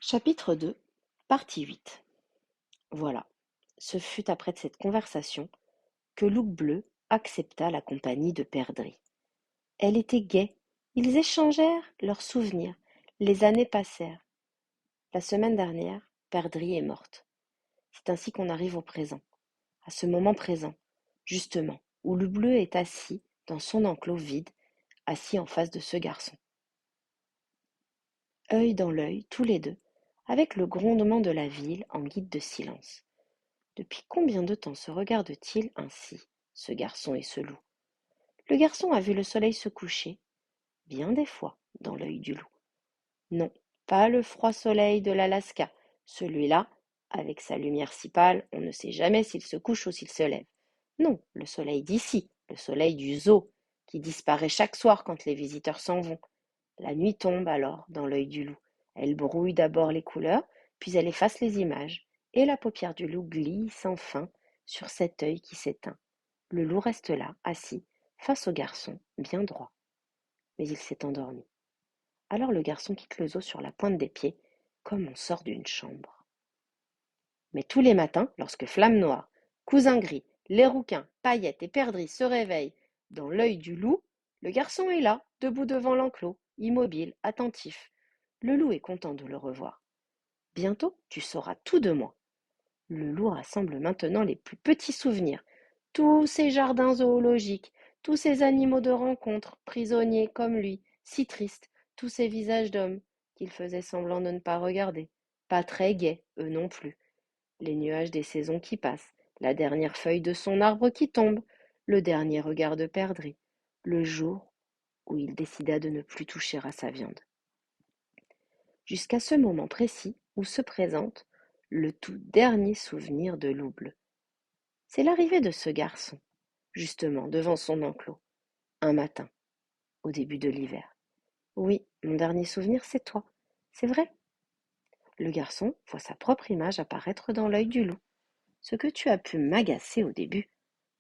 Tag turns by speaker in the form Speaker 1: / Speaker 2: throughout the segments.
Speaker 1: Chapitre 2, partie 8. Voilà, ce fut après cette conversation que Loup Bleu accepta la compagnie de Perdrix. Elle était gaie, ils échangèrent leurs souvenirs, les années passèrent. La semaine dernière, Perdrix est morte. C'est ainsi qu'on arrive au présent, à ce moment présent, justement, où Loup Bleu est assis dans son enclos vide, assis en face de ce garçon. Œil dans l'œil, tous les deux, avec le grondement de la ville en guide de silence. Depuis combien de temps se regardent-ils ainsi, ce garçon et ce loup? Le garçon a vu le soleil se coucher, bien des fois, dans l'œil du loup. Non, pas le froid soleil de l'Alaska. Celui-là, avec sa lumière si pâle, on ne sait jamais s'il se couche ou s'il se lève. Non, le soleil d'ici, le soleil du zoo, qui disparaît chaque soir quand les visiteurs s'en vont. La nuit tombe alors dans l'œil du loup. Elle brouille d'abord les couleurs, puis elle efface les images, et la paupière du loup glisse enfin sur cet œil qui s'éteint. Le loup reste là, assis, face au garçon, bien droit. Mais il s'est endormi. Alors le garçon quitte le zoo sur la pointe des pieds, comme on sort d'une chambre. Mais tous les matins, lorsque Flamme Noire, Cousin Gris, les rouquins, Paillettes et Perdrix se réveillent dans l'œil du loup, le garçon est là, debout devant l'enclos, immobile, attentif. Le loup est content de le revoir. Bientôt, tu sauras tout de moi. Le loup rassemble maintenant les plus petits souvenirs, tous ces jardins zoologiques, tous ces animaux de rencontre, prisonniers comme lui, si tristes, tous ces visages d'hommes qu'il faisait semblant de ne pas regarder, pas très gais, eux non plus. Les nuages des saisons qui passent, la dernière feuille de son arbre qui tombe, le dernier regard de Perdrix, le jour où il décida de ne plus toucher à sa viande. Jusqu'à ce moment précis où se présente le tout dernier souvenir de Loup Bleu. C'est l'arrivée de ce garçon, justement, devant son enclos, un matin, au début de l'hiver. Oui, mon dernier souvenir, c'est toi. C'est vrai. Le garçon voit sa propre image apparaître dans l'œil du loup. Ce que tu as pu m'agacer au début.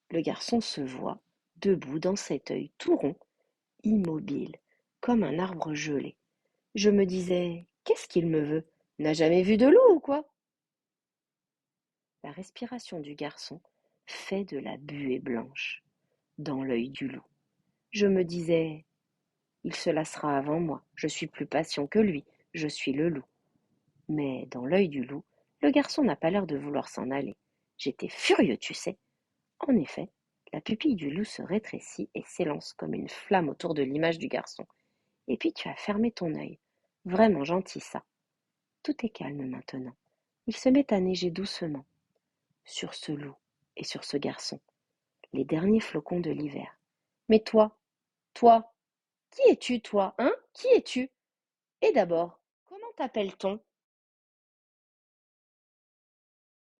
Speaker 1: Le garçon se voit, debout dans cet œil tout rond, immobile, comme un arbre gelé. Je me disais, qu'est-ce qu'il me veut? N'a jamais vu de loup ou quoi? La respiration du garçon fait de la buée blanche dans l'œil du loup. Je me disais, il se lassera avant moi, je suis plus patient que lui, je suis le loup. Mais dans l'œil du loup, le garçon n'a pas l'air de vouloir s'en aller. J'étais furieux, tu sais. En effet, la pupille du loup se rétrécit et s'élance comme une flamme autour de l'image du garçon. Et puis tu as fermé ton œil. Vraiment gentil ça. Tout est calme maintenant. Il se met à neiger doucement sur ce loup et sur ce garçon, les derniers flocons de l'hiver. Mais toi, qui es-tu, toi, hein? Qui es-tu? Et d'abord, comment t'appelle-t-on?